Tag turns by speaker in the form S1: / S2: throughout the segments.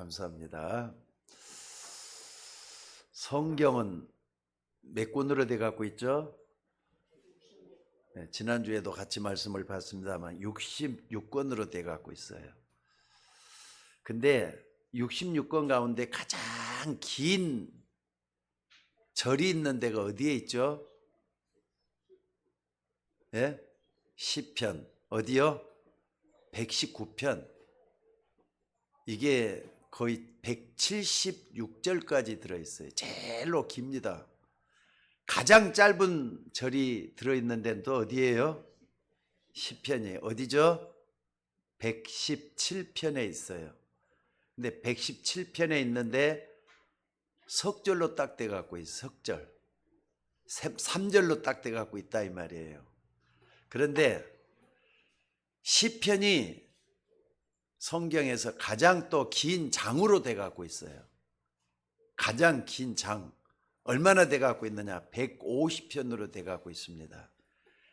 S1: 감사합니다. 성경은 몇 권으로 돼 갖고 있죠? 네, 지난주에도 같이 말씀을 봤습니다만 66권으로 돼 갖고 있어요. 근데 66권 가운데 가장 긴 절이 있는 데가 어디에 있죠? 예? 시편. 어디요? 119편. 이게 거의 176절까지 들어있어요. 제일로 깁니다. 가장 짧은 절이 들어있는 데는 또 어디예요? 시편이에요. 어디죠? 117편에 있어요. 근데 117편에 있는데 석절로 딱 돼갖고 있어요. 석절. 3절로 딱 돼갖고 있다 이 말이에요. 그런데 시편이 성경에서 가장 또 긴 장으로 돼갖고 있어요. 가장 긴 장. 얼마나 돼갖고 있느냐? 150편으로 돼갖고 있습니다.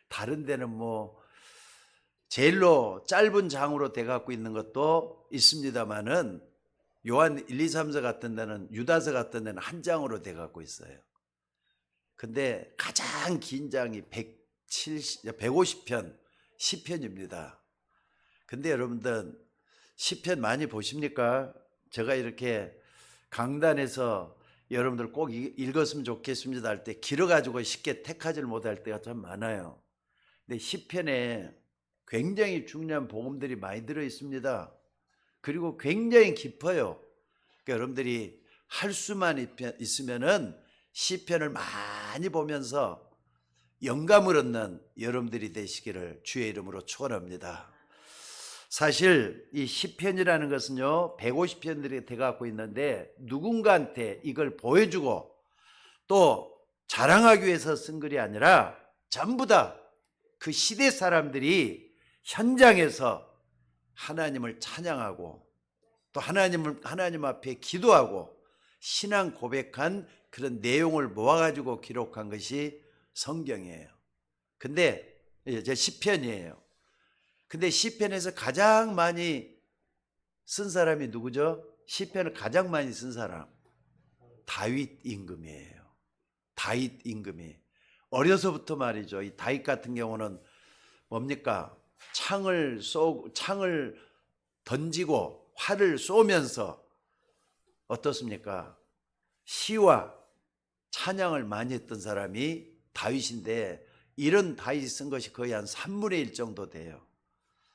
S1: 다른 데는 뭐 제일로 짧은 장으로 돼갖고 있는 것도 있습니다만은 요한 1, 2, 3서 같은 데는 유다서 같은 데는 한 장으로 돼갖고 있어요. 근데 가장 긴 장이 150편 시편입니다. 근데 여러분들 시편 많이 보십니까? 제가 이렇게 강단에서 여러분들 꼭 읽었으면 좋겠습니다 할 때 길어가지고 쉽게 택하지를 못할 때가 참 많아요. 근데 시편에 굉장히 중요한 복음들이 많이 들어 있습니다. 그리고 굉장히 깊어요. 그러니까 여러분들이 할 수만 있으면은 시편을 많이 보면서 영감을 얻는 여러분들이 되시기를 주의 이름으로 축원합니다. 사실 이 시편이라는 것은요 150편들이 돼갖고 있는데 누군가한테 이걸 보여주고 또 자랑하기 위해서 쓴 글이 아니라 전부 다 그 시대 사람들이 현장에서 하나님을 찬양하고 또 하나님 앞에 기도하고 신앙 고백한 그런 내용을 모아가지고 기록한 것이 성경이에요. 근데 이제 시편이에요. 근데 시편에서 가장 많이 쓴 사람이 누구죠? 시편을 가장 많이 쓴 사람 다윗 임금이에요. 다윗 임금이 어려서부터 말이죠. 이 다윗 같은 경우는 뭡니까? 창을 던지고 활을 쏘면서 어떻습니까? 시와 찬양을 많이 했던 사람이 다윗인데 이런 다윗이 쓴 것이 거의 한 3분의 1 정도 돼요.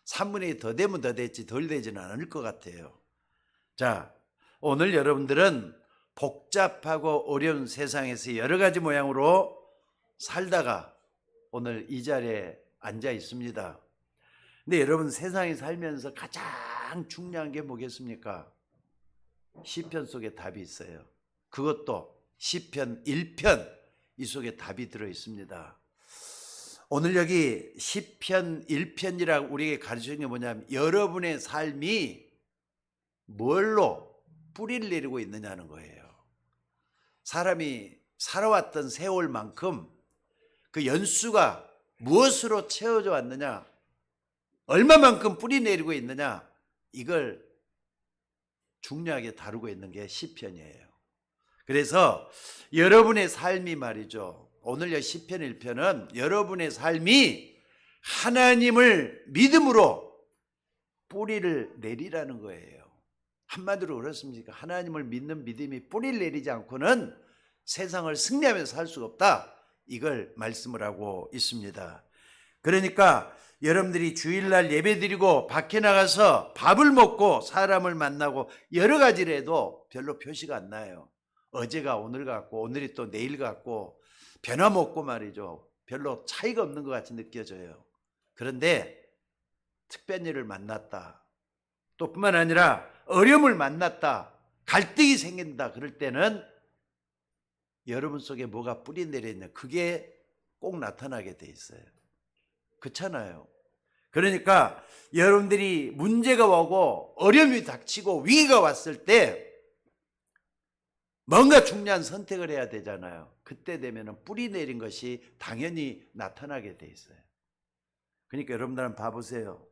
S1: 3분의 1 더 되면 더 됐지 덜 되지는 않을 것 같아요. 자, 오늘 여러분들은 복잡하고 어려운 세상에서 여러 가지 모양으로 살다가 오늘 이 자리에 앉아 있습니다. 근데 여러분 세상에 살면서 가장 중요한 게 뭐겠습니까? 시편 속에 답이 있어요. 그것도 시편 1편 이 속에 답이 들어 있습니다. 오늘 여기 시편 1편이라고 우리에게 가르치는 게 뭐냐면 여러분의 삶이 뭘로 뿌리를 내리고 있느냐는 거예요. 사람이 살아왔던 세월만큼 그 연수가 무엇으로 채워져 왔느냐, 얼마만큼 뿌리 내리고 있느냐, 이걸 중요하게 다루고 있는 게 시편이에요. 그래서 여러분의 삶이 말이죠. 오늘 시편 1편은 여러분의 삶이 하나님을 믿음으로 뿌리를 내리라는 거예요. 한마디로 그렇습니까? 하나님을 믿는 믿음이 뿌리를 내리지 않고는 세상을 승리하면서 살 수가 없다. 이걸 말씀을 하고 있습니다. 그러니까 여러분들이 주일날 예배드리고 밖에 나가서 밥을 먹고 사람을 만나고 여러 가지를 해도 별로 표시가 안 나요. 어제가 오늘 같고 오늘이 또 내일 같고 변함없고 말이죠. 별로 차이가 없는 것 같이 느껴져요. 그런데 특별한 일을 만났다. 또 뿐만 아니라 어려움을 만났다. 갈등이 생긴다. 그럴 때는 여러분 속에 뭐가 뿌리 내려있냐. 그게 꼭 나타나게 돼 있어요. 그렇잖아요. 그러니까 여러분들이 문제가 오고 어려움이 닥치고 위기가 왔을 때 뭔가 중요한 선택을 해야 되잖아요. 그때 되면 뿌리 내린 것이 당연히 나타나게 돼 있어요. 그러니까 여러분들 한번 봐보세요.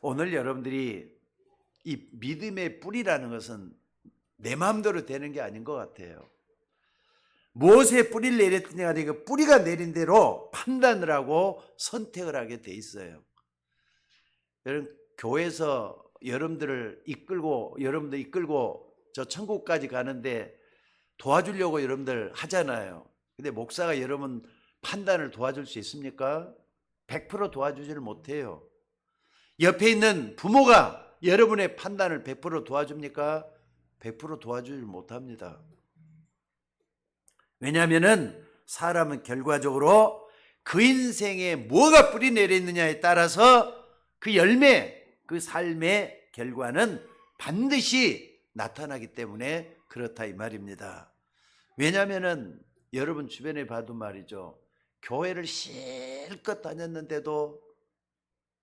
S1: 오늘 여러분들이 이 믿음의 뿌리라는 것은 내 마음대로 되는 게 아닌 것 같아요. 무엇에 뿌리를 내렸든지 간에 그 뿌리가 내린 대로 판단을 하고 선택을 하게 돼 있어요. 여러분, 교회에서 여러분들 이끌고 저 천국까지 가는데 도와주려고 여러분들 하잖아요. 근데 목사가 여러분 판단을 도와줄 수 있습니까? 100% 도와주지를 못해요. 옆에 있는 부모가 여러분의 판단을 100% 도와줍니까? 100% 도와주지 못합니다. 왜냐하면은 사람은 결과적으로 그 인생에 뭐가 뿌리 내렸느냐에 따라서 그 열매, 그 삶의 결과는 반드시 나타나기 때문에 그렇다 이 말입니다. 왜냐하면은 여러분 주변에 봐도 말이죠. 교회를 실컷 다녔는데도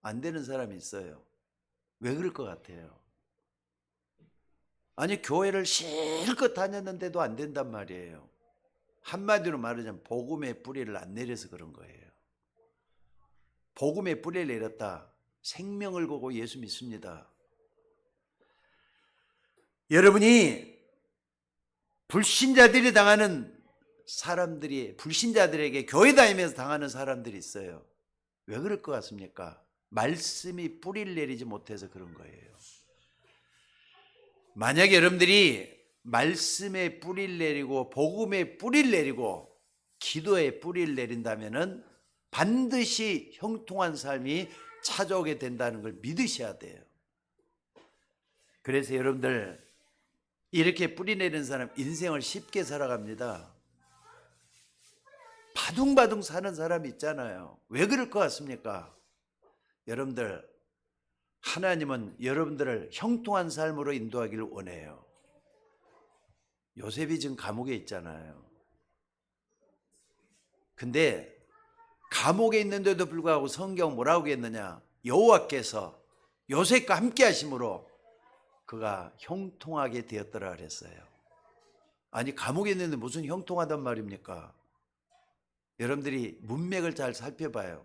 S1: 안 되는 사람이 있어요. 왜 그럴 것 같아요? 아니, 교회를 실컷 다녔는데도 안 된단 말이에요. 한마디로 말하자면 복음의 뿌리를 안 내려서 그런 거예요. 복음의 뿌리를 내렸다. 생명을 걸고 예수 믿습니다. 여러분이 불신자들이 당하는 사람들이, 불신자들에게 교회 다니면서 당하는 사람들이 있어요. 왜 그럴 것 같습니까? 말씀이 뿌리를 내리지 못해서 그런 거예요. 만약에 여러분들이 말씀에 뿌리를 내리고 복음에 뿌리를 내리고 기도에 뿌리를 내린다면은 반드시 형통한 삶이 찾아오게 된다는 걸 믿으셔야 돼요. 그래서 여러분들 이렇게 뿌리 내리는 사람 인생을 쉽게 살아갑니다. 바둥바둥 사는 사람이 있잖아요. 왜 그럴 것 같습니까? 여러분들, 하나님은 여러분들을 형통한 삶으로 인도하기를 원해요. 요셉이 지금 감옥에 있잖아요. 근데 감옥에 있는데도 불구하고 성경 뭐라고 했느냐? 여호와께서 요셉과 함께 하심으로 그가 형통하게 되었더라 그랬어요. 아니, 감옥에 있는데 무슨 형통하단 말입니까? 여러분들이 문맥을 잘 살펴봐요.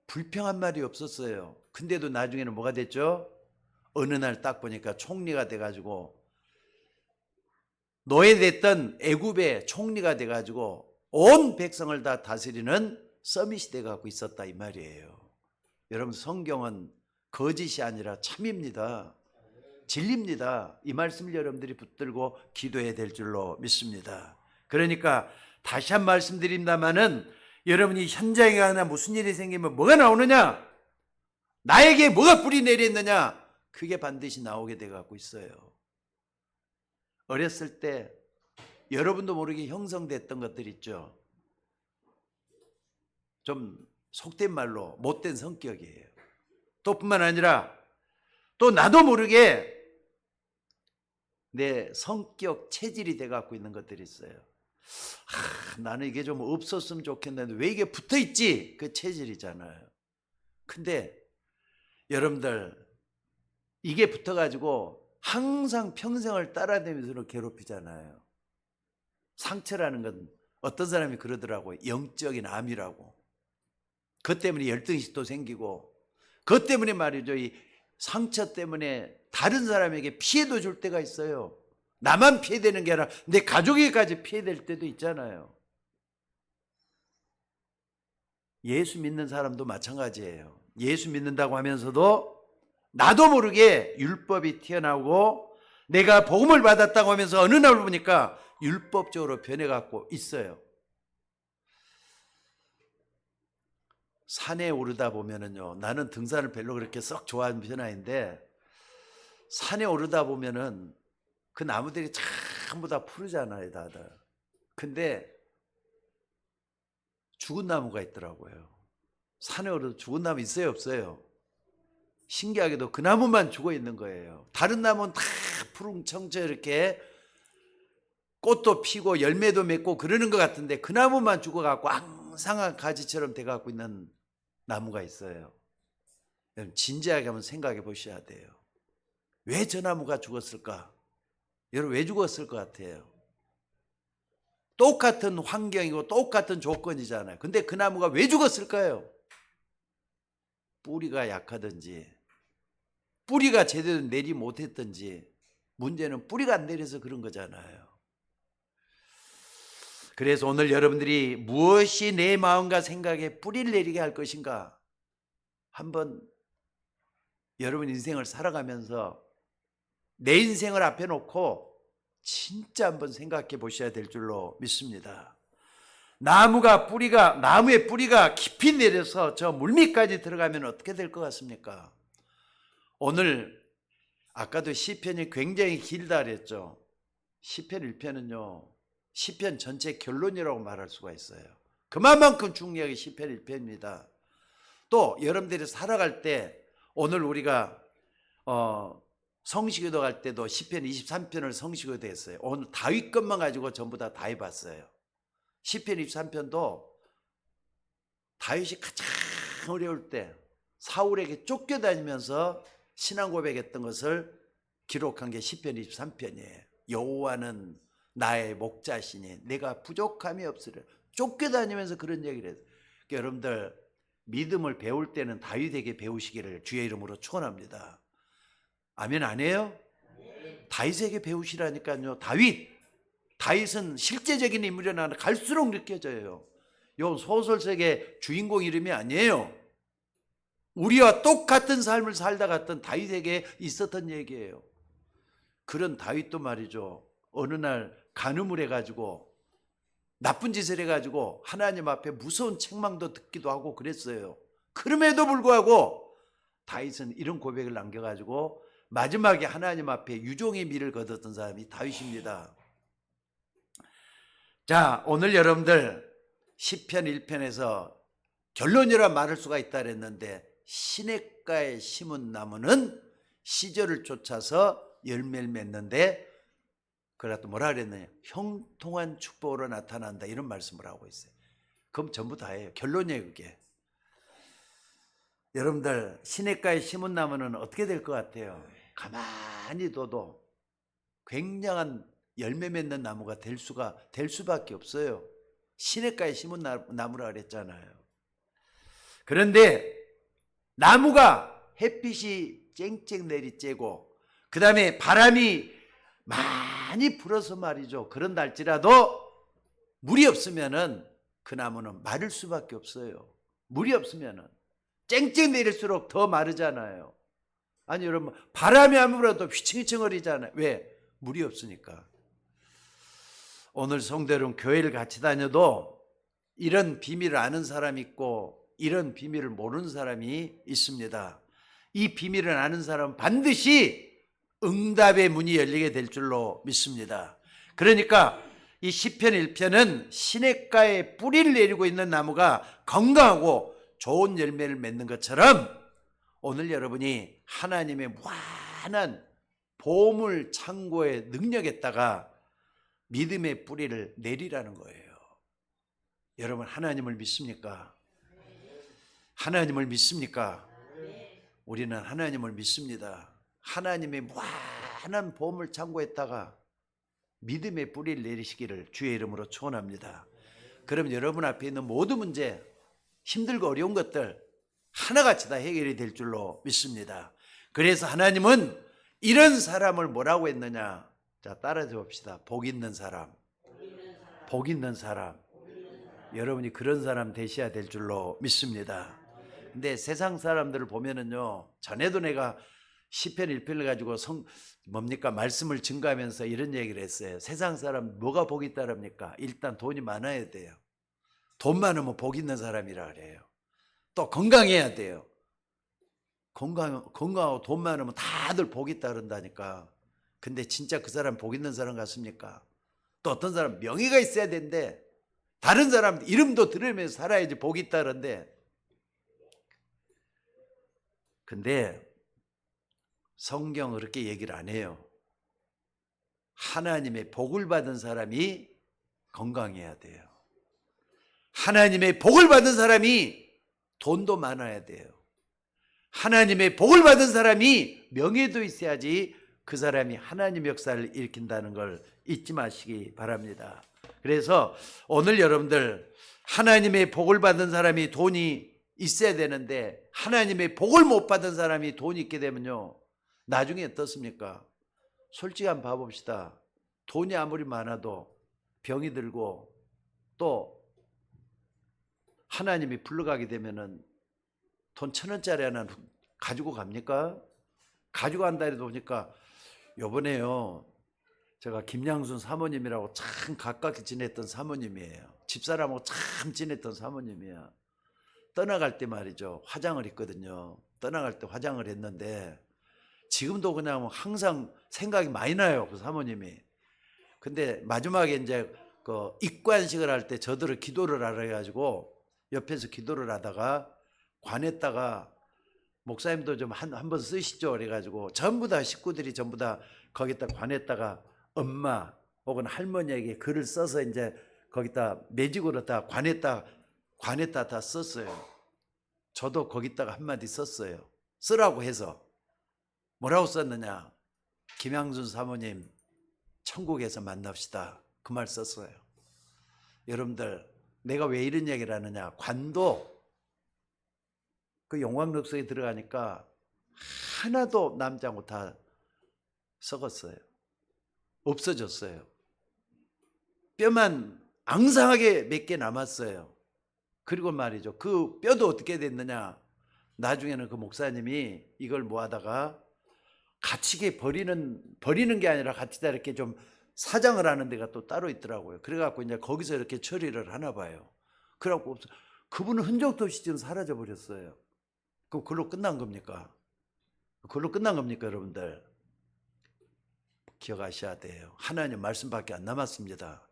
S1: 불평한 말이 없었어요. 근데도 나중에는 뭐가 됐죠? 어느 날 딱 보니까 총리가 돼가지고 노예됐던 애굽의 총리가 돼가지고 온 백성을 다 다스리는 서밋이 돼갖고 있었다 이 말이에요. 여러분, 성경은 거짓이 아니라 참입니다. 진리입니다. 이 말씀을 여러분들이 붙들고 기도해야 될 줄로 믿습니다. 그러니까 다시 한 말씀드립니다마는 여러분이 현장에 가나 무슨 일이 생기면 뭐가 나오느냐? 나에게 뭐가 뿌리 내렸느냐? 그게 반드시 나오게 돼갖고 있어요. 어렸을 때 여러분도 모르게 형성됐던 것들 있죠. 좀 속된 말로 못된 성격이에요. 또 뿐만 아니라 또 나도 모르게 내 성격 체질이 돼갖고 있는 것들이 있어요. 나는 이게 좀 없었으면 좋겠는데 왜 이게 붙어있지? 그 체질이잖아요. 근데 여러분들 이게 붙어가지고 항상 평생을 따라다니면서 괴롭히잖아요. 상처라는 건 어떤 사람이 그러더라고요. 영적인 암이라고. 그것 때문에 열등의식도 생기고 그것 때문에 말이죠. 이 상처 때문에 다른 사람에게 피해도 줄 때가 있어요. 나만 피해되는 게 아니라 내 가족에게까지 피해될 때도 있잖아요. 예수 믿는 사람도 마찬가지예요. 예수 믿는다고 하면서도 나도 모르게 율법이 튀어나오고 내가 복음을 받았다고 하면서 어느 날 보니까 율법적으로 변해갖고 있어요. 산에 오르다 보면은요, 나는 등산을 별로 그렇게 썩 좋아하는 편 아닌데 산에 오르다 보면은 그 나무들이 전부 다 푸르잖아요, 다들. 근데 죽은 나무가 있더라고요. 산에 오르도 죽은 나무 있어요, 없어요? 신기하게도 그 나무만 죽어 있는 거예요. 다른 나무는 다 푸릉청청 이렇게 꽃도 피고 열매도 맺고 그러는 것 같은데 그 나무만 죽어갖고 앙상한 가지처럼 돼갖고 있는 나무가 있어요. 여러분, 진지하게 한번 생각해 보셔야 돼요. 왜 저 나무가 죽었을까? 여러분, 왜 죽었을 것 같아요? 똑같은 환경이고 똑같은 조건이잖아요. 근데 그 나무가 왜 죽었을까요? 뿌리가 약하든지 뿌리가 제대로 내리 못했든지 문제는 뿌리가 안 내려서 그런 거잖아요. 그래서 오늘 여러분들이 무엇이 내 마음과 생각에 뿌리를 내리게 할 것인가 한번 여러분 인생을 살아가면서 내 인생을 앞에 놓고 진짜 한번 생각해 보셔야 될 줄로 믿습니다. 나무의 뿌리가 깊이 내려서 저 물밑까지 들어가면 어떻게 될 것 같습니까? 오늘 아까도 시편이 굉장히 길다 그랬죠. 시편 1편은요 시편 전체 결론이라고 말할 수가 있어요. 그만큼 중요하게 시편 1편입니다. 또 여러분들이 살아갈 때 오늘 우리가 성시기도 갈 때도 시편 23편을 성시기도 했어요. 오늘 다윗 것만 가지고 전부 다 해봤어요. 시편 23편도 다윗이 가장 어려울 때 사울에게 쫓겨다니면서 신앙 고백했던 것을 기록한 게 시편 23편이에요. 여호와는 나의 목자시니 내가 부족함이 없으리라. 쫓겨다니면서 그런 얘기를 해요. 그러니까 여러분들 믿음을 배울 때는 다윗에게 배우시기를 주의 이름으로 축원합니다. 아멘 안 해요? 다윗에게 배우시라니까요. 다윗은 실제적인 인물이 아니라 갈수록 느껴져요. 요 소설 속의 주인공 이름이 아니에요. 우리와 똑같은 삶을 살다 갔던 다윗에게 있었던 얘기예요. 그런 다윗도 말이죠. 어느 날 간음을 해가지고 나쁜 짓을 해가지고 하나님 앞에 무서운 책망도 듣기도 하고 그랬어요. 그럼에도 불구하고 다윗은 이런 고백을 남겨가지고 마지막에 하나님 앞에 유종의 미를 거뒀던 사람이 다윗입니다. 자, 오늘 여러분들 시편 1편에서 결론이라 말할 수가 있다 그랬는데 시냇가에 심은 나무는 시절을 쫓아서 열매를 맺는데 그래도 뭐라 그랬느냐, 형통한 축복으로 나타난다 이런 말씀을 하고 있어요. 그럼 전부 다예요. 결론이에요 그게. 여러분들 시냇가에 심은 나무는 어떻게 될 것 같아요? 가만히 둬도 굉장한 열매 맺는 나무가 될 수밖에 없어요. 시냇가에 심은 나무라 그랬잖아요. 그런데 나무가 햇빛이 쨍쨍 내리쬐고 그 다음에 바람이 많이 불어서 말이죠. 그런 날지라도 물이 없으면은 그 나무는 마를 수밖에 없어요. 물이 없으면은 쨍쨍 내릴수록 더 마르잖아요. 아니 여러분 바람이 안 불어도 휘청휘청거리잖아요. 왜? 물이 없으니까. 오늘 성도 여러분 교회를 같이 다녀도 이런 비밀을 아는 사람이 있고 이런 비밀을 모르는 사람이 있습니다. 이 비밀을 아는 사람은 반드시 응답의 문이 열리게 될 줄로 믿습니다. 그러니까 이 시편 1편은 시냇가에 뿌리를 내리고 있는 나무가 건강하고 좋은 열매를 맺는 것처럼 오늘 여러분이 하나님의 무한한 보물 창고의 능력에다가 믿음의 뿌리를 내리라는 거예요. 여러분 하나님을 믿습니까? 하나님을 믿습니까? 우리는 하나님을 믿습니다. 하나님의 무한한 보물 창고에다가 믿음의 뿌리를 내리시기를 주의 이름으로 축원합니다. 그럼 여러분 앞에 있는 모든 문제, 힘들고 어려운 것들 하나같이 다 해결이 될 줄로 믿습니다. 그래서 하나님은 이런 사람을 뭐라고 했느냐? 자, 따라해 봅시다. 복 있는 사람. 복 있는 사람. 여러분이 그런 사람 되셔야 될 줄로 믿습니다. 근데 세상 사람들을 보면은요, 전에도 내가 시편 1편을 가지고 말씀을 증거하면서 이런 얘기를 했어요. 세상 사람 뭐가 복이 있다랍니까? 일단 돈이 많아야 돼요. 돈 많으면 복 있는 사람이라 그래요. 또 건강해야 돼요. 건강하고 돈 많으면 다들 복이 있다 그런다니까. 근데 진짜 그 사람 복 있는 사람 같습니까? 또 어떤 사람 명예가 있어야 되는데 다른 사람 이름도 들으면서 살아야지 복이 있다 그런데, 근데 성경은 그렇게 얘기를 안 해요. 하나님의 복을 받은 사람이 건강해야 돼요. 하나님의 복을 받은 사람이 돈도 많아야 돼요. 하나님의 복을 받은 사람이 명예도 있어야지 그 사람이 하나님 역사를 일으킨다는 걸 잊지 마시기 바랍니다. 그래서 오늘 여러분들 하나님의 복을 받은 사람이 돈이 있어야 되는데 하나님의 복을 못 받은 사람이 돈이 있게 되면요, 나중에 어떻습니까? 솔직히 한번 봐봅시다. 돈이 아무리 많아도 병이 들고 또 하나님이 불러가게 되면은 돈 1,000원짜리 하나 가지고 갑니까? 가지고 간다 해도 보니까 요번에요, 제가 김양순 사모님이라고 참 가깝게 지냈던 사모님이에요. 집사람하고 참 지냈던 사모님이야. 떠나갈 때 말이죠, 화장을 했거든요. 떠나갈 때 화장을 했는데 지금도 그냥 항상 생각이 많이 나요, 그 사모님이. 근데 마지막에 이제 그 입관식을 할 때 저들을 기도를 하라 해가지고 옆에서 기도를 하다가 관에다가 목사님도 좀 한 번 쓰시죠 그래가지고 전부 다 식구들이 전부 다 거기다 관에다가 엄마 혹은 할머니에게 글을 써서 이제 거기다 매직으로 다 관에다 다 썼어요. 저도 거기다가 한마디 썼어요. 쓰라고 해서. 뭐라고 썼느냐? 김양순 사모님 천국에서 만납시다. 그 말 썼어요. 여러분들, 내가 왜 이런 얘기를 하느냐? 관도 그 용광록석에 들어가니까 하나도 남지 않고 다 썩었어요. 없어졌어요. 뼈만 앙상하게 몇 개 남았어요. 그리고 말이죠, 그 뼈도 어떻게 됐느냐? 나중에는 그 목사님이 이걸 모아다가 갇히게 버리는 게 아니라 같이다 이렇게 좀 사장을 하는 데가 또 따로 있더라고요. 그래갖고 이제 거기서 이렇게 처리를 하나 봐요. 그래갖고 그분은 흔적도 없이 지금 사라져 버렸어요. 그럼 그걸로 끝난 겁니까? 그걸로 끝난 겁니까, 여러분들? 기억하셔야 돼요. 하나님 말씀밖에 안 남았습니다.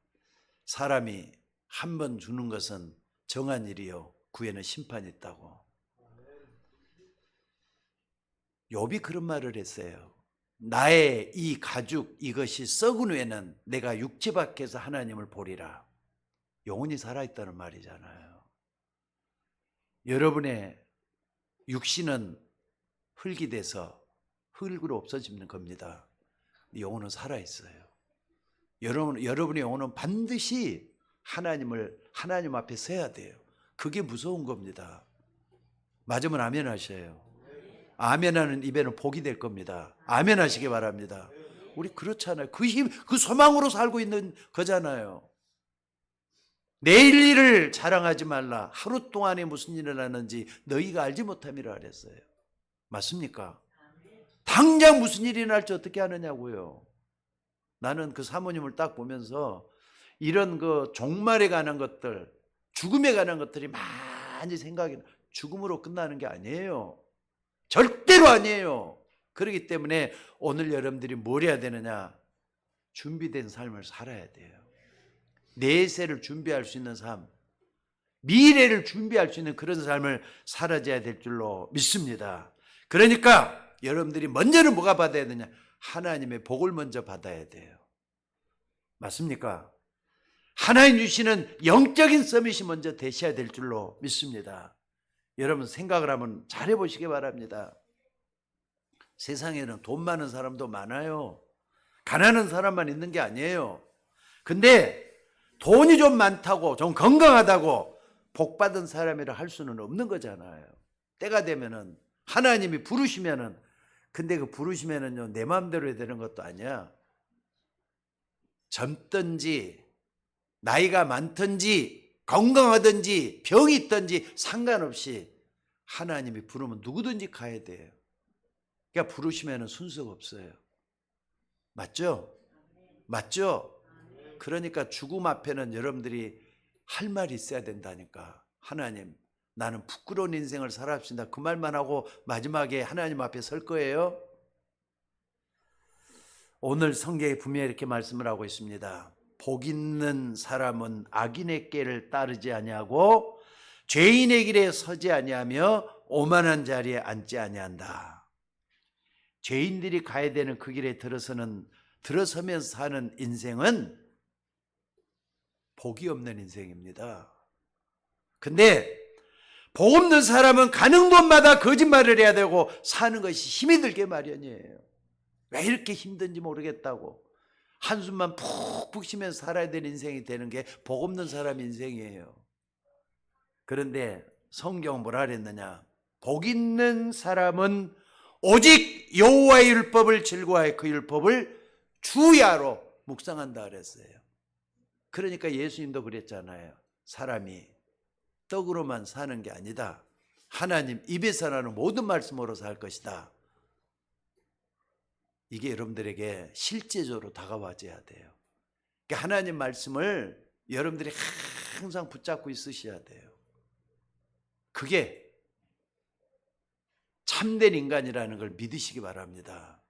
S1: 사람이 한 번 주는 것은 정한 일이요, 후에는 심판이 있다고. 욥이 그런 말을 했어요. 나의 이 가죽 이것이 썩은 후에는 내가 육지 밖에서 하나님을 보리라. 영혼이 살아있다는 말이잖아요. 여러분의 육신은 흙이 돼서 흙으로 없어지는 겁니다. 영혼은 살아있어요. 여러분의 영혼은 반드시 하나님 앞에 서야 돼요. 그게 무서운 겁니다. 맞으면 아멘 하셔요. 아멘하는 입에는 복이 될 겁니다. 아멘 하시기 바랍니다. 우리 그렇잖아요. 그 소망으로 살고 있는 거잖아요. 내일 일을 자랑하지 말라. 하루 동안에 무슨 일을 하는지 너희가 알지 못함이라 그랬어요. 맞습니까? 당장 무슨 일이 날지 어떻게 하느냐고요. 나는 그 사모님을 딱 보면서 이런 그 종말에 관한 것들, 죽음에 관한 것들이 많이 생각이 나요. 죽음으로 끝나는 게 아니에요. 절대로 아니에요. 그렇기 때문에 오늘 여러분들이 뭘 해야 되느냐? 준비된 삶을 살아야 돼요. 내세를 준비할 수 있는 삶, 미래를 준비할 수 있는 그런 삶을 살아야 될 줄로 믿습니다. 그러니까 여러분들이 먼저는 뭐가 받아야 되냐? 하나님의 복을 먼저 받아야 돼요. 맞습니까? 하나님 주시는 영적인 서밋이 먼저 되셔야 될 줄로 믿습니다. 여러분 생각을 한번 잘 해보시기 바랍니다. 세상에는 돈 많은 사람도 많아요. 가난한 사람만 있는 게 아니에요. 근데 돈이 좀 많다고 좀 건강하다고 복 받은 사람이라 할 수는 없는 거잖아요. 때가 되면은 하나님이 부르시면은, 근데 그 부르시면은요 내 마음대로 해야 되는 것도 아니야. 젊든지 나이가 많든지 건강하든지 병이 있든지 상관없이 하나님이 부르면 누구든지 가야 돼요. 그러니까 부르시면은 순서가 없어요. 맞죠? 맞죠? 그러니까 죽음 앞에는 여러분들이 할 말이 있어야 된다니까. 하나님, 나는 부끄러운 인생을 살았습니다. 그 말만 하고 마지막에 하나님 앞에 설 거예요. 오늘 성경에 분명히 이렇게 말씀을 하고 있습니다. 복 있는 사람은 악인의 길을 따르지 아니하고 죄인의 길에 서지 아니하며 오만한 자리에 앉지 아니한다. 죄인들이 가야 되는 그 길에 들어서면서 사는 인생은 복이 없는 인생입니다. 근데 복 없는 사람은 가는 곳마다 거짓말을 해야 되고 사는 것이 힘이 들게 마련이에요. 왜 이렇게 힘든지 모르겠다고 한숨만 푹푹 쉬면서 살아야 되는 인생이 되는 게 복 없는 사람 인생이에요. 그런데 성경은 뭐라 그랬느냐? 복 있는 사람은 오직 여호와의 율법을 즐거워하여 그 율법을 주야로 묵상한다 그랬어요. 그러니까 예수님도 그랬잖아요. 사람이 떡으로만 사는 게 아니다. 하나님 입에서 나는 모든 말씀으로 살 것이다. 이게 여러분들에게 실제적으로 다가와줘야 돼요. 그러니까 하나님 말씀을 여러분들이 항상 붙잡고 있으셔야 돼요. 그게 참된 인간이라는 걸 믿으시기 바랍니다.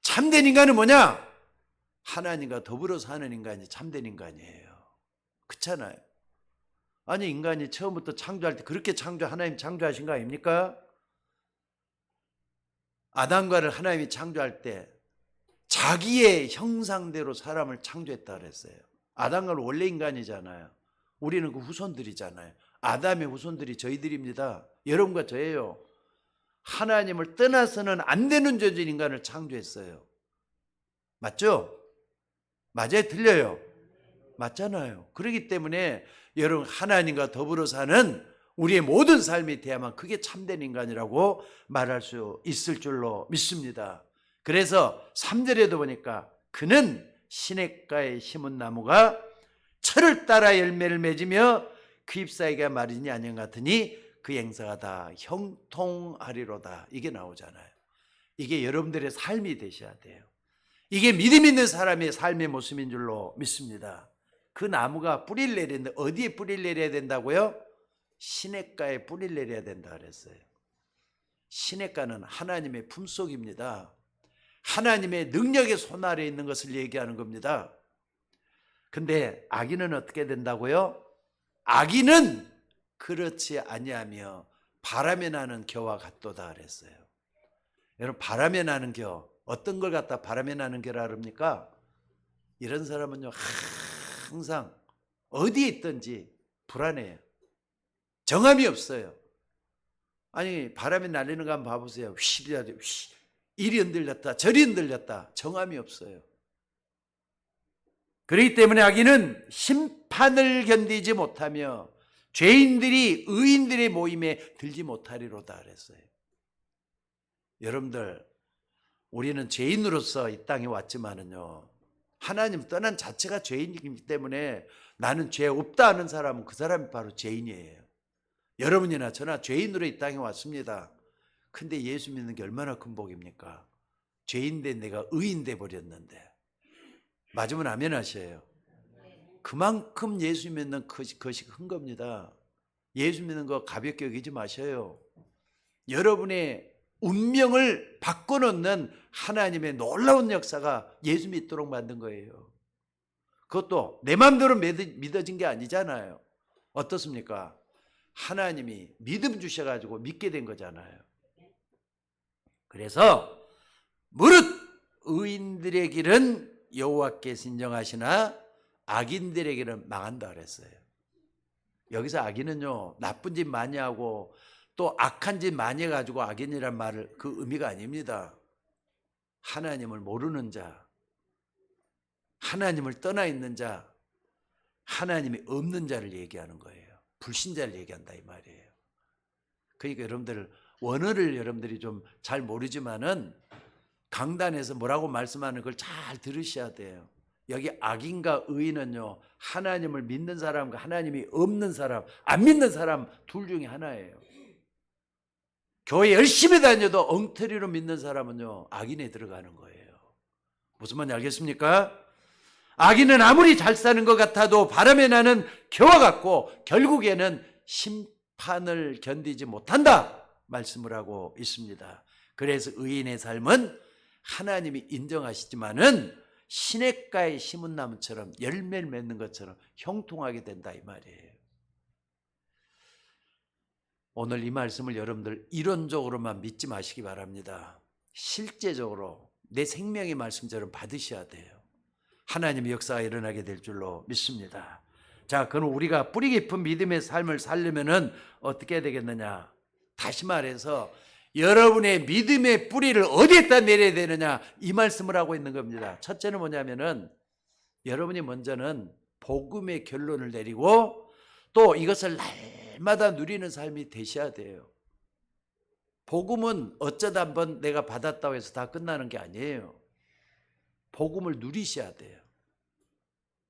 S1: 참된 인간은 뭐냐? 하나님과 더불어 사는 인간이 참된 인간이에요. 그렇잖아요. 아니 인간이 처음부터 창조할 때 그렇게 하나님 창조하신 거 아닙니까? 아담과를 하나님이 창조할 때 자기의 형상대로 사람을 창조했다 그랬어요. 아담과는 원래 인간이잖아요. 우리는 그 후손들이잖아요. 아담의 후손들이 저희들입니다. 여러분과 저예요. 하나님을 떠나서는 안 되는 존재인 인간을 창조했어요. 맞죠? 맞아요? 틀려요? 맞잖아요. 그렇기 때문에 여러분 하나님과 더불어 사는 우리의 모든 삶이 돼야만 그게 참된 인간이라고 말할 수 있을 줄로 믿습니다. 그래서 3절에도 보니까 그는 시냇가에 심은 나무가 철을 따라 열매를 맺으며 그 잎사귀가 마르지 아니한 같으니 그 행사가 다 형통하리로다. 이게 나오잖아요. 이게 여러분들의 삶이 되셔야 돼요. 이게 믿음 있는 사람의 삶의 모습인 줄로 믿습니다. 그 나무가 뿌리를 내려야 되는데 어디에 뿌리를 내려야 된다고요? 시냇가에 뿌리를 내려야 된다 그랬어요. 시냇가는 하나님의 품속입니다. 하나님의 능력의 손 아래에 있는 것을 얘기하는 겁니다. 근데 악인은 어떻게 된다고요? 악인은 그렇지 아니하며 바람에 나는 겨와 같도다 그랬어요. 여러분 바람에 나는 겨, 어떤 걸 갖다 바람에 나는 겨라 그럽니까? 이런 사람은요 항상 어디에 있든지 불안해요. 정함이 없어요. 아니 바람이 날리는 거 한번 봐보세요. 휘 이리 흔들렸다 저리 흔들렸다. 정함이 없어요. 그렇기 때문에 악인은 심판을 견디지 못하며 죄인들이 의인들의 모임에 들지 못하리로다 그랬어요. 여러분들 우리는 죄인으로서 이 땅에 왔지만은요 하나님 떠난 자체가 죄인이기 때문에 나는 죄 없다 하는 사람은 그 사람이 바로 죄인이에요. 여러분이나 저나 죄인으로 이 땅에 왔습니다. 근데 예수 믿는 게 얼마나 큰 복입니까? 죄인된 내가 의인 돼 버렸는데. 맞으면 아멘 하셔요. 그만큼 예수 믿는 것이 큰 겁니다. 예수 믿는 거 가볍게 여기지 마셔요. 여러분의 운명을 바꿔놓는 하나님의 놀라운 역사가 예수 믿도록 만든 거예요. 그것도 내 마음대로 믿어진 게 아니잖아요. 어떻습니까? 하나님이 믿음 주셔가지고 믿게 된 거잖아요. 그래서 무릇 의인들의 길은 여호와께서 인정하시나 악인들의 길은 망한다 그랬어요. 여기서 악인은요 나쁜 짓 많이 하고 또 악한 짓 많이 해가지고 악인이란 말을 그 의미가 아닙니다. 하나님을 모르는 자, 하나님을 떠나 있는 자, 하나님이 없는 자를 얘기하는 거예요. 불신자를 얘기한다 이 말이에요. 그러니까 여러분들 원어를 여러분들이 좀 잘 모르지만은 강단에서 뭐라고 말씀하는 걸 잘 들으셔야 돼요. 여기 악인과 의인은요 하나님을 믿는 사람과 하나님이 없는 사람, 안 믿는 사람 둘 중에 하나예요. 교회 열심히 다녀도 엉터리로 믿는 사람은요 악인에 들어가는 거예요. 무슨 말인지 알겠습니까? 악인은 아무리 잘 사는 것 같아도 바람에 나는 겨와 같고 결국에는 심판을 견디지 못한다 말씀을 하고 있습니다. 그래서 의인의 삶은 하나님이 인정하시지만은 시냇가에 심은 나무처럼 열매를 맺는 것처럼 형통하게 된다 이 말이에요. 오늘 이 말씀을 여러분들 이론적으로만 믿지 마시기 바랍니다. 실제적으로 내 생명의 말씀처럼 받으셔야 돼요. 하나님의 역사가 일어나게 될 줄로 믿습니다. 자, 그럼 우리가 뿌리 깊은 믿음의 삶을 살려면은 어떻게 해야 되겠느냐? 다시 말해서 여러분의 믿음의 뿌리를 어디에다 내려야 되느냐? 이 말씀을 하고 있는 겁니다. 첫째는 뭐냐면은 여러분이 먼저는 복음의 결론을 내리고 또 이것을 날마다 누리는 삶이 되셔야 돼요. 복음은 어쩌다 한번 내가 받았다고 해서 다 끝나는 게 아니에요. 복음을 누리셔야 돼요.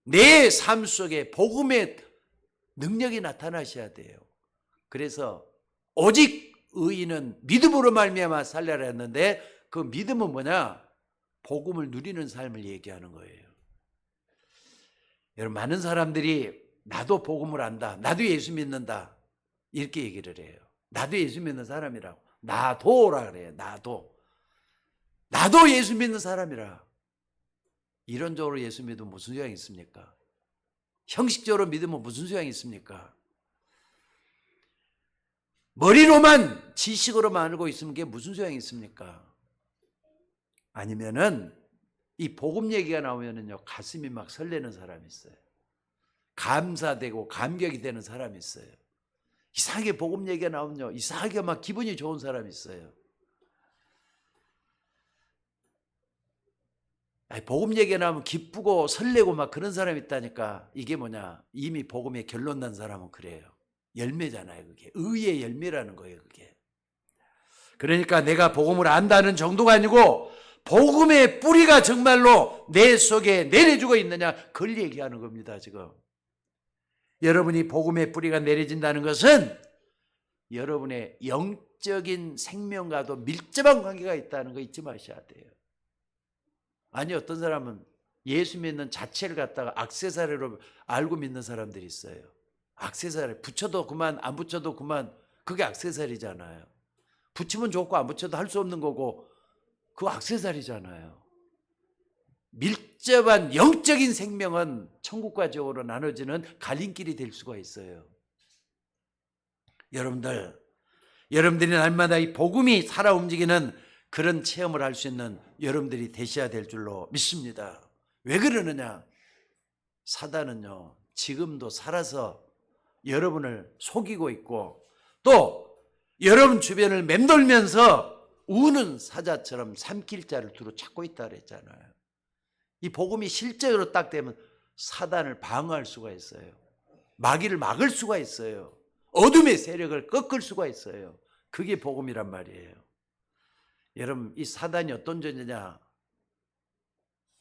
S1: 내 삶 속에 복음의 능력이 나타나셔야 돼요. 그래서 오직 의인은 믿음으로 말미암아 살리라 했는데 그 믿음은 뭐냐? 복음을 누리는 삶을 얘기하는 거예요. 여러분, 많은 사람들이 나도 복음을 안다, 나도 예수 믿는다 이렇게 얘기를 해요. 나도 예수 믿는 사람이라고. 나도라 그래요. 나도 예수 믿는 사람이라. 이론적으로 예수 믿으면 무슨 소용이 있습니까? 형식적으로 믿으면 무슨 소용이 있습니까? 머리로만 지식으로만 알고 있으면 그게 무슨 소용이 있습니까? 아니면은 이 복음 얘기가 나오면은요 가슴이 막 설레는 사람이 있어요. 감사되고 감격이 되는 사람이 있어요. 이상하게 복음 얘기가 나오면요 이상하게 막 기분이 좋은 사람이 있어요. 아니, 복음 얘기가 나오면 기쁘고 설레고 막 그런 사람이 있다니까. 이게 뭐냐? 이미 복음에 결론 난 사람은 그래요. 열매잖아요. 그게 의의 열매라는 거예요. 그게. 그러니까 내가 복음을 안다는 정도가 아니고 복음의 뿌리가 정말로 내 속에 내려주고 있느냐, 그걸 얘기하는 겁니다. 지금 여러분이 복음의 뿌리가 내려진다는 것은 여러분의 영적인 생명과도 밀접한 관계가 있다는 거 잊지 마셔야 돼요. 아니, 어떤 사람은 예수 믿는 자체를 갖다가 액세서리로 알고 믿는 사람들이 있어요. 액세서리 붙여도 그만, 안 붙여도 그만. 그게 액세서리잖아요. 붙이면 좋고 안 붙여도 할 수 없는 거고, 그거 액세서리잖아요. 밀접한 영적인 생명은 천국과 지옥으로 나눠지는 갈림길이 될 수가 있어요. 여러분들이 날마다 이 복음이 살아 움직이는 그런 체험을 할 수 있는 여러분들이 되셔야 될 줄로 믿습니다. 왜 그러느냐? 사단은요 지금도 살아서 여러분을 속이고 있고, 또 여러분 주변을 맴돌면서 우는 사자처럼 삼킬 자를 두루 찾고 있다 그랬잖아요. 이 복음이 실제로 딱 되면 사단을 방어할 수가 있어요. 마귀를 막을 수가 있어요. 어둠의 세력을 꺾을 수가 있어요. 그게 복음이란 말이에요. 여러분, 이 사단이 어떤 존재냐?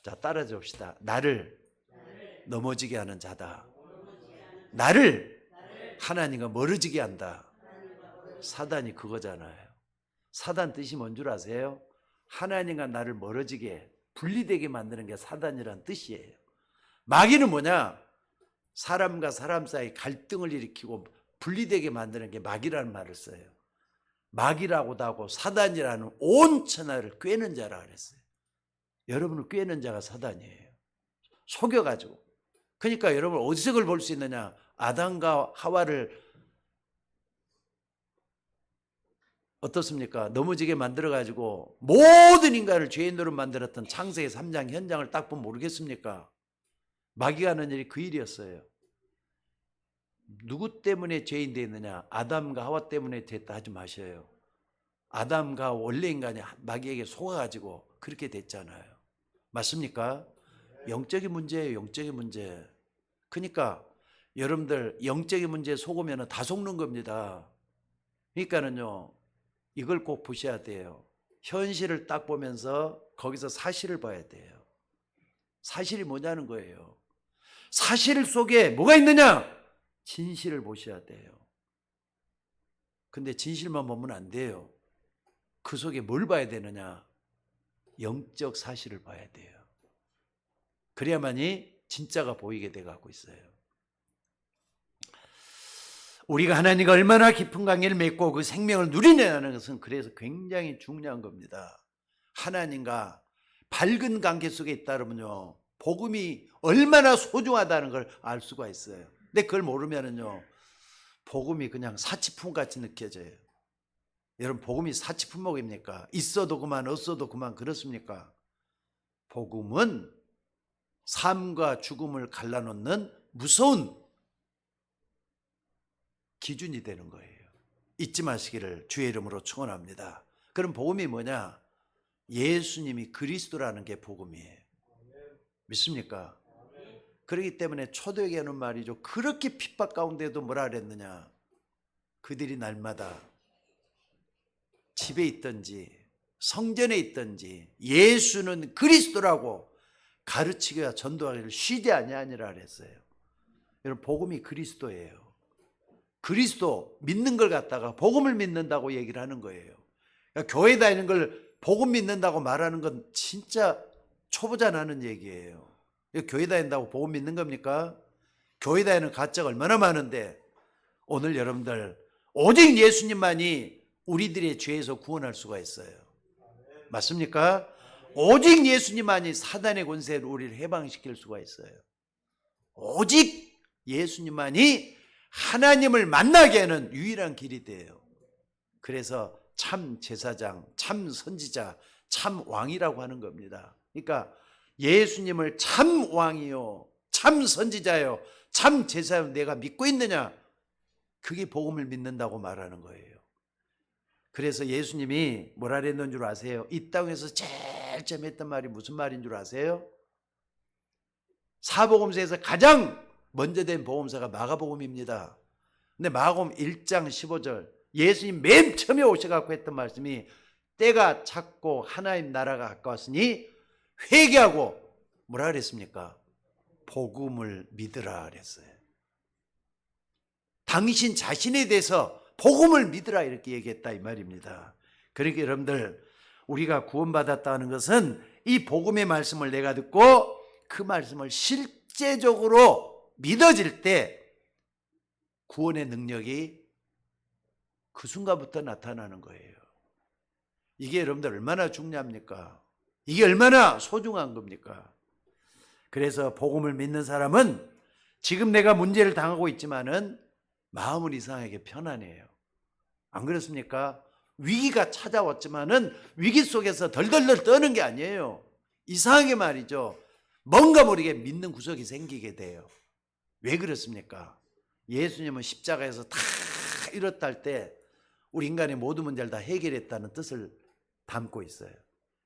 S1: 자, 따라해 봅시다. 나를 넘어지게 하는 자다. 나를 하나님과 멀어지게 한다. 사단이 그거잖아요. 사단 뜻이 뭔 줄 아세요? 하나님과 나를 멀어지게, 분리되게 만드는 게 사단이란 뜻이에요. 마귀는 뭐냐? 사람과 사람 사이 갈등을 일으키고 분리되게 만드는 게 마귀라는 말을 써요. 마귀라고도 하고 사단이라는 온 천하를 꿰는 자라 그랬어요. 여러분을 꿰는 자가 사단이에요. 속여가지고. 그러니까 여러분 어디서 그걸 볼 수 있느냐? 아담과 하와를 어떻습니까? 넘어지게 만들어가지고 모든 인간을 죄인으로 만들었던 창세기 3장 현장을 딱 보면 모르겠습니까? 마귀가 하는 일이 그 일이었어요. 누구 때문에 죄인 되었느냐? 아담과 하와 때문에 됐다 하지 마셔요. 아담과 원래 인간이 마귀에게 속아가지고 그렇게 됐잖아요. 맞습니까? 영적인 문제예요. 영적인 문제. 그러니까 여러분들 영적인 문제에 속으면 다 속는 겁니다. 그러니까는요 이걸 꼭 보셔야 돼요. 현실을 딱 보면서 거기서 사실을 봐야 돼요. 사실이 뭐냐는 거예요. 사실 속에 뭐가 있느냐? 진실을 보셔야 돼요. 근데 진실만 보면 안 돼요. 그 속에 뭘 봐야 되느냐? 영적 사실을 봐야 돼요. 그래야만이 진짜가 보이게 돼가고 있어요. 우리가 하나님과 얼마나 깊은 관계를 맺고 그 생명을 누리느냐는 것은 그래서 굉장히 중요한 겁니다. 하나님과 밝은 관계 속에 있다면요 복음이 얼마나 소중하다는 걸 알 수가 있어요. 근데 그걸 모르면은요 복음이 그냥 사치품같이 느껴져요. 여러분, 복음이 사치품목입니까? 있어도 그만 없어도 그만 그렇습니까? 복음은 삶과 죽음을 갈라놓는 무서운 기준이 되는 거예요. 잊지 마시기를 주의 이름으로 축원합니다. 그럼 복음이 뭐냐? 예수님이 그리스도라는 게 복음이에요. 믿습니까? 그렇기 때문에 초대교회는 말이죠, 그렇게 핍박 가운데도 뭐라 그랬느냐? 그들이 날마다 집에 있든지 성전에 있든지 예수는 그리스도라고 가르치기와 전도하기를 쉬지 아니하니라 그랬어요. 여러분, 복음이 그리스도예요. 그리스도 믿는 걸 갖다가 복음을 믿는다고 얘기를 하는 거예요. 그러니까 교회 다니는 걸 복음 믿는다고 말하는 건 진짜 초보자 나는 얘기예요. 교회 다닌다고 복음 믿는 겁니까? 교회 다니는 가짜가 얼마나 많은데, 오늘 여러분들 오직 예수님만이 우리들의 죄에서 구원할 수가 있어요. 맞습니까? 오직 예수님만이 사단의 권세를 우리를 해방시킬 수가 있어요. 오직 예수님만이 하나님을 만나게 하는 유일한 길이 돼요. 그래서 참 제사장, 참 선지자, 참 왕이라고 하는 겁니다. 그러니까 예수님을 참 왕이요, 참 선지자요, 참 제사요 내가 믿고 있느냐, 그게 복음을 믿는다고 말하는 거예요. 그래서 예수님이 뭐라 그랬는 줄 아세요? 이 땅에서 제일 처음 했던 말이 무슨 말인 줄 아세요? 사복음서에서 가장 먼저 된 복음서가 마가복음입니다. 근데 마가복음 1장 15절, 예수님 맨 처음에 오셔갖고 했던 말씀이 때가 찼고 하나님 나라가 가까웠으니 회개하고 뭐라 그랬습니까? 복음을 믿으라 그랬어요. 당신 자신에 대해서 복음을 믿으라 이렇게 얘기했다 이 말입니다. 그러니까 여러분들, 우리가 구원받았다는 것은 이 복음의 말씀을 내가 듣고 그 말씀을 실제적으로 믿어질 때 구원의 능력이 그 순간부터 나타나는 거예요. 이게 여러분들 얼마나 중요합니까? 이게 얼마나 소중한 겁니까? 그래서 복음을 믿는 사람은 지금 내가 문제를 당하고 있지만은 마음은 이상하게 편안해요. 안 그렇습니까? 위기가 찾아왔지만은 위기 속에서 덜덜덜 떠는 게 아니에요. 이상하게 말이죠. 뭔가 모르게 믿는 구석이 생기게 돼요. 왜 그렇습니까? 예수님은 십자가에서 다 이뤘다 할 때 우리 인간의 모든 문제를 다 해결했다는 뜻을 담고 있어요.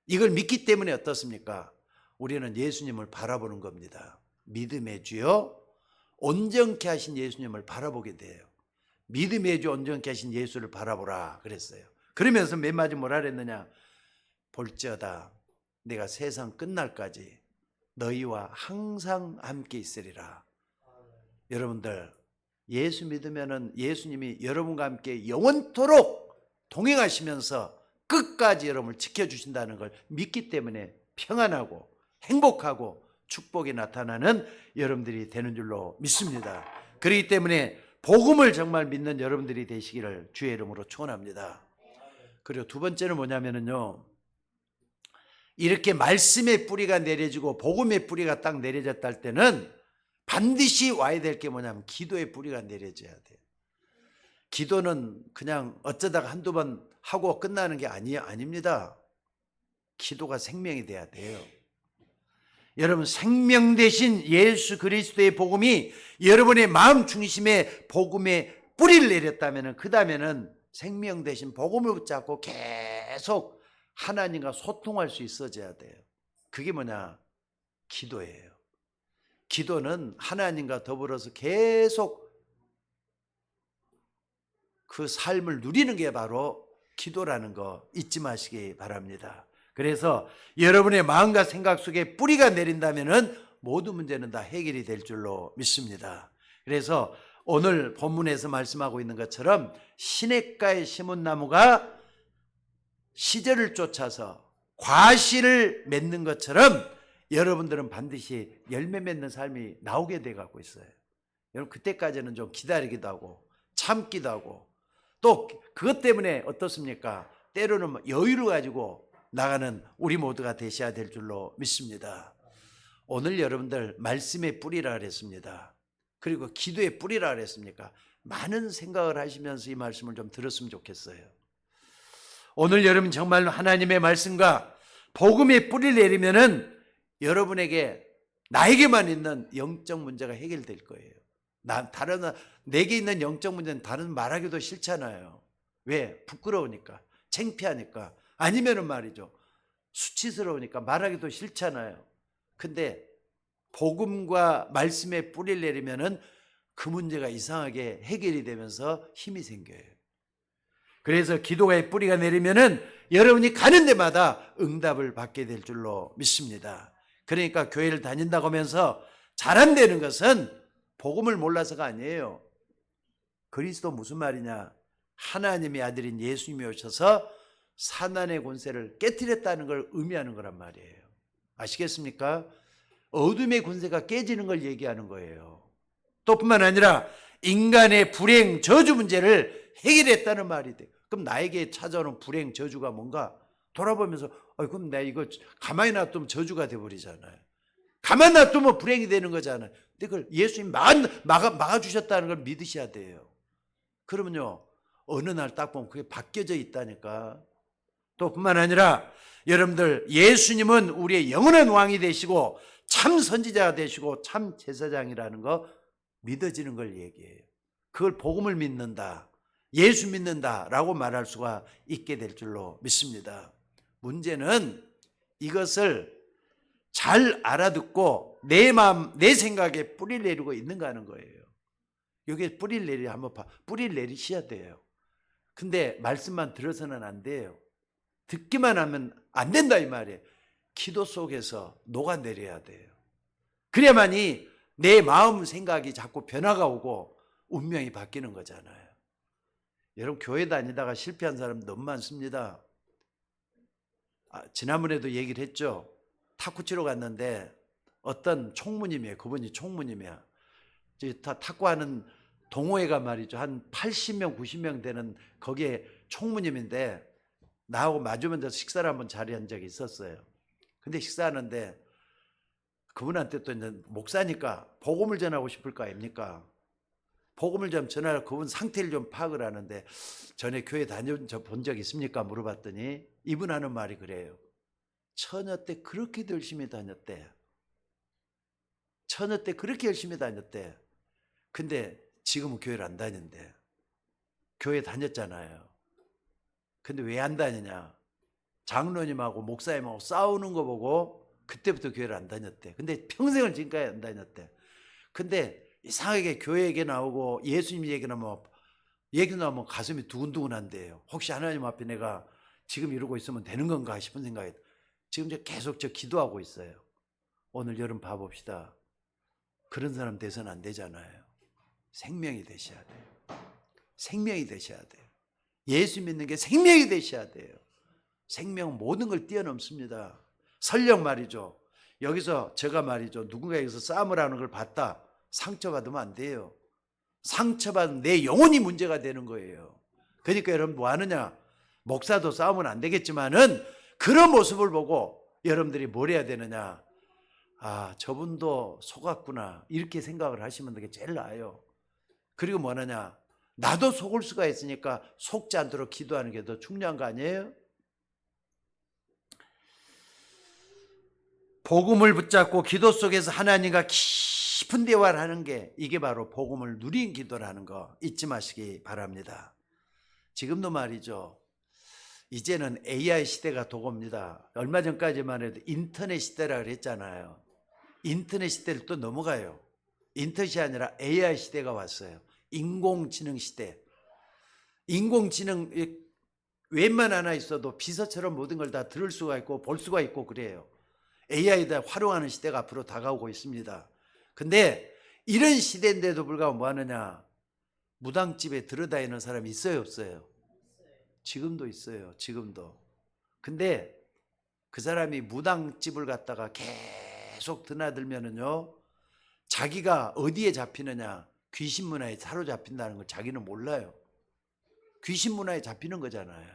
S1: 이걸 믿기 때문에 어떻습니까? 우리는 예수님을 바라보는 겁니다. 믿음의 주여 온전케 하신 예수님을 바라보게 돼요. 믿음의 주 온전케 하신 예수를 바라보라 그랬어요. 그러면서 맨 마지막 뭐라 그랬느냐? 볼지어다 내가 세상 끝날까지 너희와 항상 함께 있으리라. 여러분들, 예수 믿으면은 예수님이 여러분과 함께 영원토록 동행하시면서 끝까지 여러분을 지켜주신다는 걸 믿기 때문에 평안하고 행복하고 축복이 나타나는 여러분들이 되는 줄로 믿습니다. 그렇기 때문에 복음을 정말 믿는 여러분들이 되시기를 주의 이름으로 축원합니다. 그리고 두 번째는 뭐냐면요, 이렇게 말씀의 뿌리가 내려지고 복음의 뿌리가 딱 내려졌다 할 때는 반드시 와야 될 게 뭐냐면 기도의 뿌리가 내려져야 돼요. 기도는 그냥 어쩌다가 한두 번 하고 끝나는 게 아닙니다. 기도가 생명이 돼야 돼요. 여러분, 생명 되신 예수 그리스도의 복음이 여러분의 마음 중심에 복음의 뿌리를 내렸다면 그 다음에는 생명 되신 복음을 붙잡고 계속 하나님과 소통할 수 있어져야 돼요. 그게 뭐냐? 기도예요. 기도는 하나님과 더불어서 계속 그 삶을 누리는 게 바로 기도라는 거 잊지 마시기 바랍니다. 그래서 여러분의 마음과 생각 속에 뿌리가 내린다면 모든 문제는 다 해결이 될 줄로 믿습니다. 그래서 오늘 본문에서 말씀하고 있는 것처럼 시냇가에 심은 나무가 시절을 쫓아서 과실을 맺는 것처럼 여러분들은 반드시 열매 맺는 삶이 나오게 돼 갖고 있어요. 여러분, 그때까지는 좀 기다리기도 하고 참기도 하고 또 그것 때문에 어떻습니까? 때로는 여유를 가지고 나가는 우리 모두가 되셔야 될 줄로 믿습니다. 오늘 여러분들 말씀의 뿌리라 그랬습니다. 그리고 기도의 뿌리라 그랬습니까? 많은 생각을 하시면서 이 말씀을 좀 들었으면 좋겠어요. 오늘 여러분 정말 하나님의 말씀과 복음의 뿌리를 내리면은 여러분에게 나에게만 있는 영적 문제가 해결될 거예요. 내게 있는 영적 문제는 다른 말하기도 싫잖아요. 왜? 부끄러우니까, 창피하니까, 아니면은 말이죠, 수치스러우니까 말하기도 싫잖아요. 근데 복음과 말씀의 뿌리를 내리면은 그 문제가 이상하게 해결이 되면서 힘이 생겨요. 그래서 기도의 뿌리가 내리면은 여러분이 가는 데마다 응답을 받게 될 줄로 믿습니다. 그러니까 교회를 다닌다고 하면서 잘한다는 것은 복음을 몰라서가 아니에요. 그리스도 무슨 말이냐? 하나님의 아들인 예수님이 오셔서 사단의 권세를 깨뜨렸다는 걸 의미하는 거란 말이에요. 아시겠습니까? 어둠의 권세가 깨지는 걸 얘기하는 거예요. 또 뿐만 아니라 인간의 불행, 저주 문제를 해결했다는 말이 돼요. 그럼 나에게 찾아오는 불행, 저주가 뭔가? 돌아보면서 그럼 내가 이거 가만히 놔두면 저주가 돼버리잖아요. 가만히 놔두면 불행이 되는 거잖아요. 근데 그걸 예수님 막아주셨다는 걸 믿으셔야 돼요. 그러면요, 어느 날 딱 보면 그게 바뀌어져 있다니까. 또 뿐만 아니라 여러분들, 예수님은 우리의 영원한 왕이 되시고 참 선지자가 되시고 참 제사장이라는 거 믿어지는 걸 얘기해요. 그걸 복음을 믿는다, 예수 믿는다라고 말할 수가 있게 될 줄로 믿습니다. 문제는 이것을 잘 알아듣고 내 마음, 내 생각에 뿌리를 내리고 있는가 하는 거예요. 여기에 뿌리를 내리려 한번 뿌리를 내리셔야 돼요. 근데 말씀만 들어서는 안 돼요. 듣기만 하면 안 된다 이 말이에요. 기도 속에서 녹아내려야 돼요. 그래야만이 내 마음 생각이 자꾸 변화가 오고 운명이 바뀌는 거잖아요. 여러분, 교회 다니다가 실패한 사람 너무 많습니다. 지난번에도 얘기를 했죠. 탁구 치러 갔는데 어떤 총무님이에요. 그분이 총무님이야. 탁구하는 동호회가 말이죠. 한 80명, 90명 되는 거기에 총무님인데 나하고 마주면 돼서 식사를 한번 자리에 한 적이 있었어요. 근데 식사하는데 그분한테 또 이제 목사니까 복음을 전하고 싶을 거 아닙니까? 복음을 좀 전하려 그분 상태를 좀 파악을 하는데 전에 교회 다녀본 적 있습니까? 물어봤더니 이분 하는 말이 그래요. 처녀 때 그렇게 열심히 다녔대. 처녀 때 그렇게 열심히 다녔대. 근데 지금은 교회를 안 다닌대. 교회 다녔잖아요. 근데 왜 안 다니냐? 장로님하고 목사님하고 싸우는 거 보고 그때부터 교회를 안 다녔대. 근데 평생을 지금까지 안 다녔대. 근데 이상하게 교회 얘기 나오고 예수님 얘기 나오면 가슴이 두근두근한데요. 혹시 하나님 앞에 내가 지금 이러고 있으면 되는 건가 싶은 생각이 지금 계속 기도하고 있어요. 오늘 여러분 봐봅시다. 그런 사람 돼서는 안 되잖아요. 생명이 되셔야 돼요. 생명이 되셔야 돼요. 예수 믿는 게 생명이 되셔야 돼요. 생명은 모든 걸 뛰어넘습니다. 설령 말이죠. 여기서 제가 말이죠. 누군가 여기서 싸움을 하는 걸 봤다. 상처받으면 안 돼요. 상처받은 내 영혼이 문제가 되는 거예요. 그러니까 여러분 뭐 하느냐? 목사도 싸우면 안 되겠지만은 그런 모습을 보고 여러분들이 뭘 해야 되느냐? 저분도 속았구나. 이렇게 생각을 하시면 되게 제일 나아요. 그리고 뭐 하느냐? 나도 속을 수가 있으니까 속지 않도록 기도하는 게 더 중요한 거 아니에요? 복음을 붙잡고 기도 속에서 하나님과 깊은 대화를 하는 게 이게 바로 복음을 누린 기도라는 거 잊지 마시기 바랍니다. 지금도 말이죠. 이제는 AI 시대가 도겁니다. 얼마 전까지만 해도 인터넷 시대라 그랬잖아요. 인터넷 시대를 또 넘어가요. 인터넷이 아니라 AI 시대가 왔어요. 인공지능 시대. 인공지능 웬만 하나 있어도 비서처럼 모든 걸 다 들을 수가 있고 볼 수가 있고 그래요. AI를 활용하는 시대가 앞으로 다가오고 있습니다. 근데 이런 시대인데도 불구하고 뭐 하느냐? 무당집에 들여다니는 사람이 있어요, 없어요? 지금도 있어요. 지금도. 근데 그 사람이 무당집을 갔다가 계속 드나들면은요, 자기가 어디에 잡히느냐? 귀신 문화에 사로잡힌다는 걸 자기는 몰라요. 귀신 문화에 잡히는 거잖아요.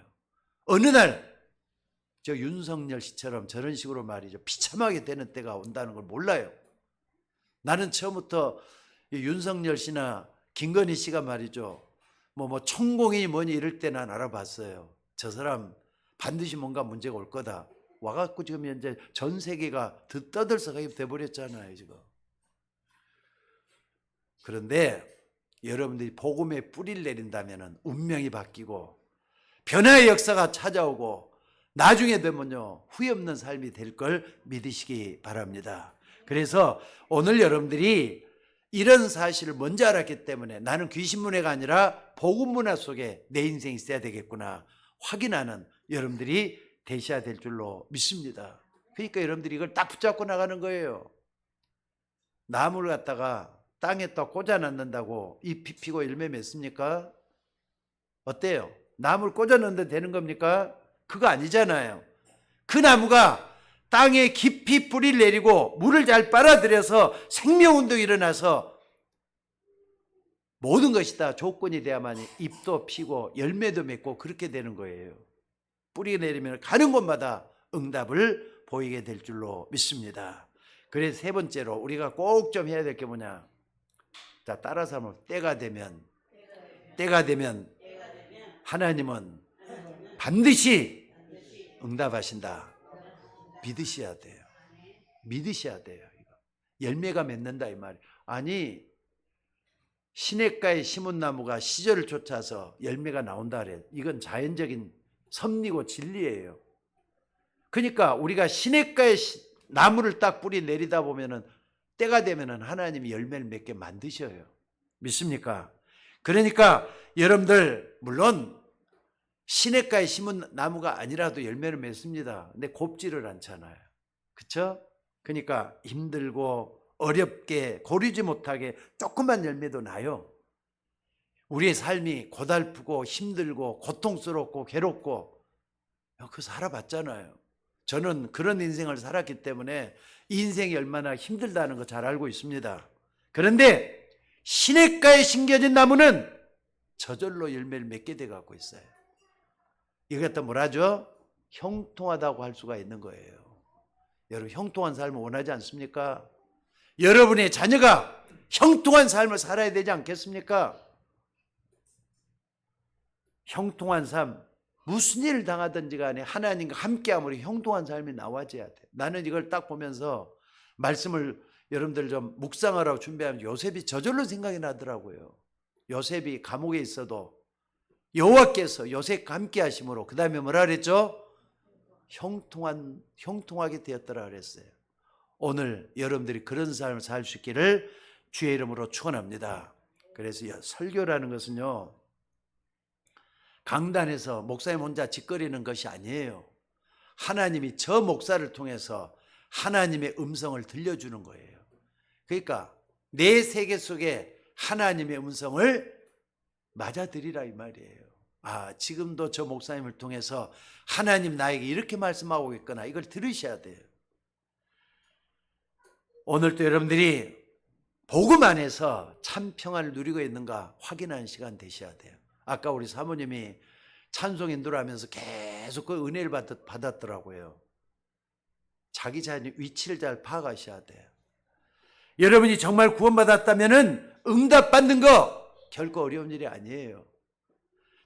S1: 어느 날 저 윤석열 씨처럼 저런 식으로 말이죠. 비참하게 되는 때가 온다는 걸 몰라요. 나는 처음부터 윤석열 씨나 김건희 씨가 말이죠. 뭐 천공이 뭐니 이럴 때 난 알아봤어요. 저 사람 반드시 뭔가 문제가 올 거다. 와갖고 지금 현재 전 세계가 떠들썩하게 돼버렸잖아요, 지금. 그런데 여러분들이 복음의 뿌리를 내린다면 운명이 바뀌고 변화의 역사가 찾아오고 나중에 되면요 후회 없는 삶이 될 걸 믿으시기 바랍니다. 그래서 오늘 여러분들이 이런 사실을 먼저 알았기 때문에 나는 귀신문화가 아니라 복음문화 속에 내 인생이 있어야 되겠구나 확인하는 여러분들이 되셔야 될 줄로 믿습니다. 그러니까 여러분들이 이걸 딱 붙잡고 나가는 거예요. 나무를 갖다가 땅에 또 꽂아놨는다고 잎이 피고 열매 맺습니까? 어때요? 나무를 꽂아놓는데 되는 겁니까? 그거 아니잖아요. 그 나무가 땅에 깊이 뿌리를 내리고 물을 잘 빨아들여서 생명운동이 일어나서 모든 것이 다 조건이 돼야만 잎도 피고 열매도 맺고 그렇게 되는 거예요. 뿌리 내리면 가는 곳마다 응답을 보이게 될 줄로 믿습니다. 그래서 세 번째로 우리가 꼭 좀 해야 될 게 뭐냐? 자, 따라서 한번 때가 되면 하나님은 반드시 응답하신다. 믿으셔야 돼요. 믿으셔야 돼요. 열매가 맺는다 이 말이에요. 아니 시냇가에 심은 나무가 시절을 쫓아서 열매가 나온다 그래요. 이건 자연적인 섭리고 진리예요. 그러니까 우리가 시냇가에 나무를 딱 뿌리 내리다 보면은 때가 되면은 하나님이 열매를 맺게 만드셔요. 믿습니까? 그러니까 여러분들 물론 시냇가에 심은 나무가 아니라도 열매를 맺습니다. 근데 곱지를 않잖아요. 그렇죠? 그러니까 힘들고 어렵게 고르지 못하게 조그만 열매도 나요. 우리의 삶이 고달프고 힘들고 고통스럽고 괴롭고 그거 살아봤잖아요. 저는 그런 인생을 살았기 때문에 이 인생이 얼마나 힘들다는 거 잘 알고 있습니다. 그런데 시냇가에 심겨진 나무는 저절로 열매를 맺게 돼 갖고 있어요. 이거 갖다 뭐라죠? 형통하다고 할 수가 있는 거예요. 여러분 형통한 삶을 원하지 않습니까? 여러분의 자녀가 형통한 삶을 살아야 되지 않겠습니까? 형통한 삶, 무슨 일을 당하든지 간에 하나님과 함께함으로 형통한 삶이 나와져야 돼. 나는 이걸 딱 보면서 말씀을 여러분들 좀 묵상하라고 준비하면 요셉이 저절로 생각이 나더라고요. 요셉이 감옥에 있어도 여호와께서 요셉과 함께 하심으로 그 다음에 뭐라 그랬죠? 형통하게 되었더라 그랬어요. 오늘 여러분들이 그런 삶을 살 수 있기를 주의 이름으로 축원합니다. 그래서 설교라는 것은요 강단에서 목사님 혼자 짓거리는 것이 아니에요. 하나님이 저 목사를 통해서 하나님의 음성을 들려주는 거예요. 그러니까 내 세계 속에 하나님의 음성을 맞아들이라 이 말이에요. 아, 지금도 저 목사님을 통해서 하나님 나에게 이렇게 말씀하고 있거나 이걸 들으셔야 돼요. 오늘도 여러분들이 복음 안에서 참 평안을 누리고 있는가 확인하는 시간 되셔야 돼요. 아까 우리 사모님이 찬송 인도를 하면서 계속 그 은혜를 받았더라고요. 자기 자신의 위치를 잘 파악하셔야 돼요. 여러분이 정말 구원받았다면 응답받는 거 결코 어려운 일이 아니에요.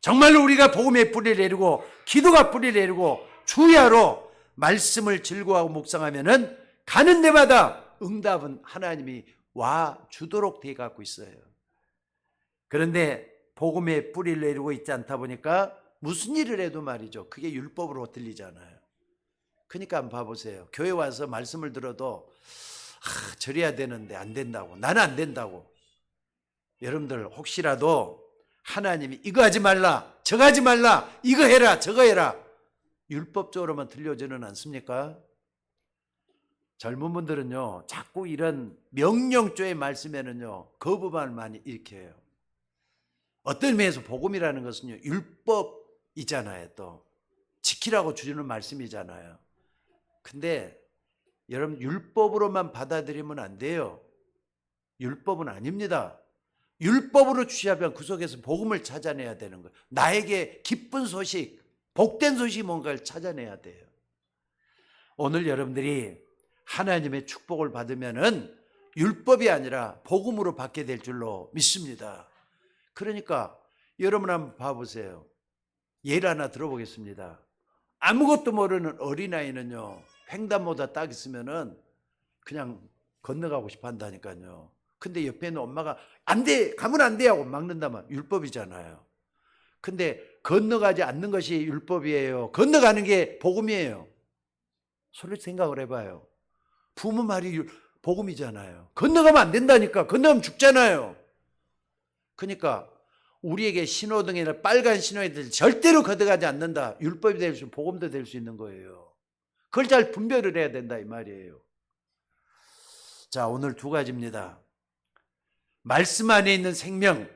S1: 정말로 우리가 복음의 뿌리를 내리고 기도가 뿌리를 내리고 주야로 말씀을 즐거워하고 묵상하면 가는 데마다 응답은 하나님이 와 주도록 되어 갖고 있어요. 그런데 복음의 뿌리를 내리고 있지 않다 보니까 무슨 일을 해도 말이죠. 그게 율법으로 들리잖아요. 그러니까 한번 봐보세요. 교회 와서 말씀을 들어도 저래야 되는데 안 된다고. 나는 안 된다고. 여러분들 혹시라도 하나님이 이거 하지 말라, 저거 하지 말라, 이거 해라, 저거 해라. 율법적으로만 들려지는 않습니까? 젊은 분들은요, 자꾸 이런 명령조의 말씀에는요, 거부감을 많이 일으켜요. 어떤 의미에서 복음이라는 것은요, 율법이잖아요, 또. 지키라고 주는 말씀이잖아요. 근데 여러분, 율법으로만 받아들이면 안 돼요. 율법은 아닙니다. 율법으로 취하면 그 속에서 복음을 찾아내야 되는 거예요. 나에게 기쁜 소식, 복된 소식이 뭔가를 찾아내야 돼요. 오늘 여러분들이 하나님의 축복을 받으면은 율법이 아니라 복음으로 받게 될 줄로 믿습니다. 그러니까 여러분 한번 봐보세요. 예를 하나 들어보겠습니다. 아무것도 모르는 어린아이는요, 횡단보다 딱 있으면은 그냥 건너가고 싶어 한다니까요. 근데 옆에 있는 엄마가 안 돼, 가면 안 돼 하고 막는다면 율법이잖아요. 근데 건너가지 않는 것이 율법이에요. 건너가는 게 복음이에요. 솔직히 생각을 해봐요. 부모 말이 복음이잖아요. 건너가면 안 된다니까. 건너가면 죽잖아요. 그러니까 우리에게 신호등이나 빨간 신호에 절대로 거듭가지 않는다. 율법이 될 수, 복음도 될 수 있는 거예요. 그걸 잘 분별을 해야 된다 이 말이에요. 자, 오늘 두 가지입니다. 말씀 안에 있는 생명,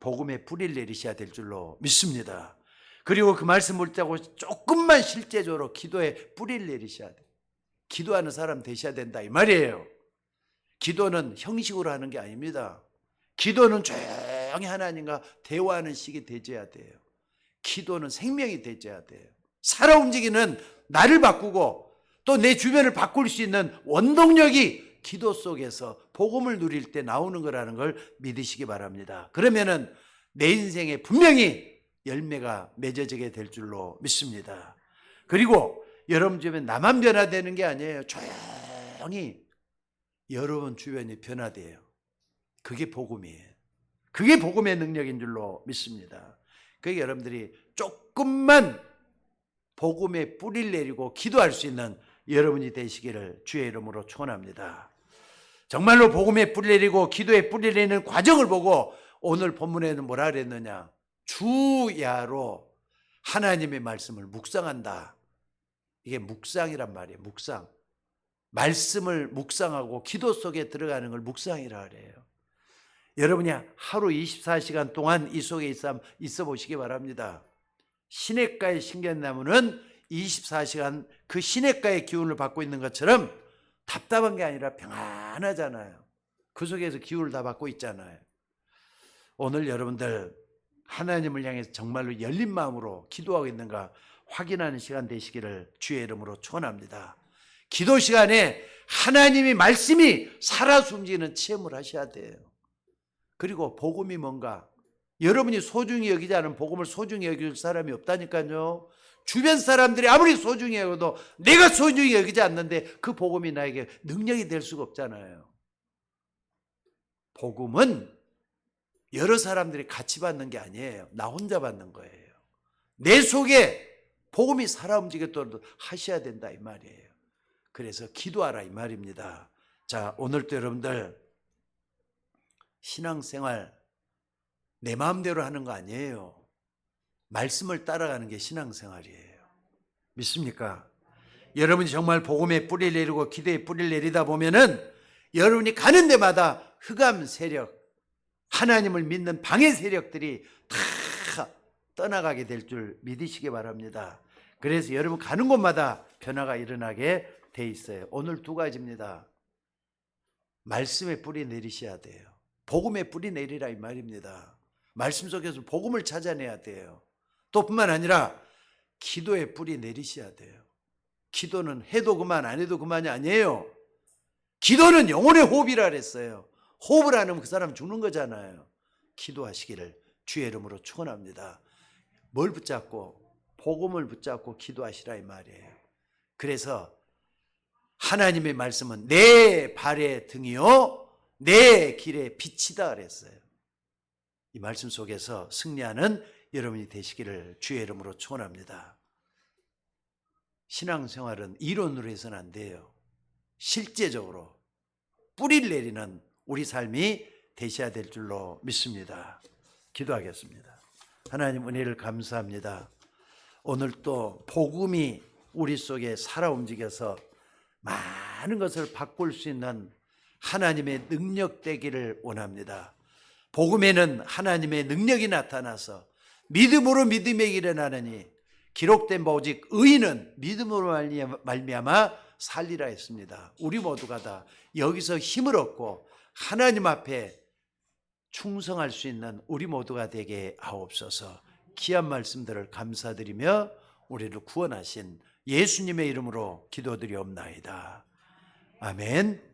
S1: 복음의 뿌리를 내리셔야 될 줄로 믿습니다. 그리고 그 말씀을 듣고 조금만 실제적으로 기도에 뿌리를 내리셔야 돼요. 기도하는 사람 되셔야 된다 이 말이에요. 기도는 형식으로 하는 게 아닙니다. 기도는 조용히 하나님과 대화하는 식이 되어야 돼요. 기도는 생명이 되어야 돼요. 살아 움직이는 나를 바꾸고 또 내 주변을 바꿀 수 있는 원동력이 기도 속에서 복음을 누릴 때 나오는 거라는 걸 믿으시기 바랍니다. 그러면은 내 인생에 분명히 열매가 맺어지게 될 줄로 믿습니다. 그리고 여러분 주변에 나만 변화되는 게 아니에요. 조용히 여러분 주변이 변화돼요. 그게 복음이에요. 그게 복음의 능력인 줄로 믿습니다. 그게 여러분들이 조금만 복음의 뿌리를 내리고 기도할 수 있는 여러분이 되시기를 주의 이름으로 축원합니다. 정말로 복음의 뿌리 내리고 기도의 뿌리 내리는 과정을 보고 오늘 본문에는 뭐라 그랬느냐? 주야로 하나님의 말씀을 묵상한다. 이게 묵상이란 말이에요. 묵상. 말씀을 묵상하고 기도 속에 들어가는 걸 묵상이라 그래요. 여러분이 하루 24시간 동안 이 속에 있어 보시기 바랍니다. 시냇가의 신견나무는 24시간 그 시냇가의 기운을 받고 있는 것처럼 답답한 게 아니라 평안하잖아요. 그 속에서 기운을 다 받고 있잖아요. 오늘 여러분들 하나님을 향해서 정말로 열린 마음으로 기도하고 있는가 확인하는 시간 되시기를 주의 이름으로 축원합니다. 기도 시간에 하나님의 말씀이 살아 숨지는 체험을 하셔야 돼요. 그리고 복음이 뭔가 여러분이 소중히 여기지 않은 복음을 소중히 여길 사람이 없다니까요. 주변 사람들이 아무리 소중히 여겨도 내가 소중히 여기지 않는데 그 복음이 나에게 능력이 될 수가 없잖아요. 복음은 여러 사람들이 같이 받는 게 아니에요. 나 혼자 받는 거예요. 내 속에 복음이 살아 움직이도록 하셔야 된다 이 말이에요. 그래서 기도하라 이 말입니다. 자, 오늘도 여러분들 신앙생활 내 마음대로 하는 거 아니에요. 말씀을 따라가는 게 신앙생활이에요. 믿습니까? 여러분이 정말 복음의 뿌리를 내리고 기도의 뿌리를 내리다 보면은 여러분이 가는 데마다 흑암 세력, 하나님을 믿는 방해 세력들이 다 떠나가게 될 줄 믿으시기 바랍니다. 그래서 여러분 가는 곳마다 변화가 일어나게 돼 있어요. 오늘 두 가지입니다. 말씀의 뿌리 내리셔야 돼요. 복음의 뿌리 내리라 이 말입니다. 말씀 속에서 복음을 찾아내야 돼요. 또 뿐만 아니라 기도의 뿌리 내리셔야 돼요. 기도는 해도 그만 안 해도 그만이 아니에요. 기도는 영혼의 호흡이라 그랬어요. 호흡을 안 하면 그 사람 죽는 거잖아요. 기도하시기를 주의 이름으로 축원합니다. 뭘 붙잡고? 복음을 붙잡고 기도하시라 이 말이에요. 그래서 하나님의 말씀은 내 발의 등이요 내 길의 빛이다 그랬어요. 이 말씀 속에서 승리하는 여러분이 되시기를 주의 이름으로 축원합니다. 신앙생활은 이론으로 해서는 안 돼요. 실제적으로 뿌리를 내리는 우리 삶이 되셔야 될 줄로 믿습니다. 기도하겠습니다. 하나님 은혜를 감사합니다. 오늘 또 복음이 우리 속에 살아 움직여서 많은 것을 바꿀 수 있는 하나님의 능력 되기를 원합니다. 복음에는 하나님의 능력이 나타나서 믿음으로 믿음의 길에 나느니 기록된 바 오직 의인은 믿음으로 말미암아 살리라 했습니다. 우리 모두가 다 여기서 힘을 얻고 하나님 앞에 충성할 수 있는 우리 모두가 되게 하옵소서. 귀한 말씀들을 감사드리며 우리를 구원하신 예수님의 이름으로 기도드리옵나이다. 아멘.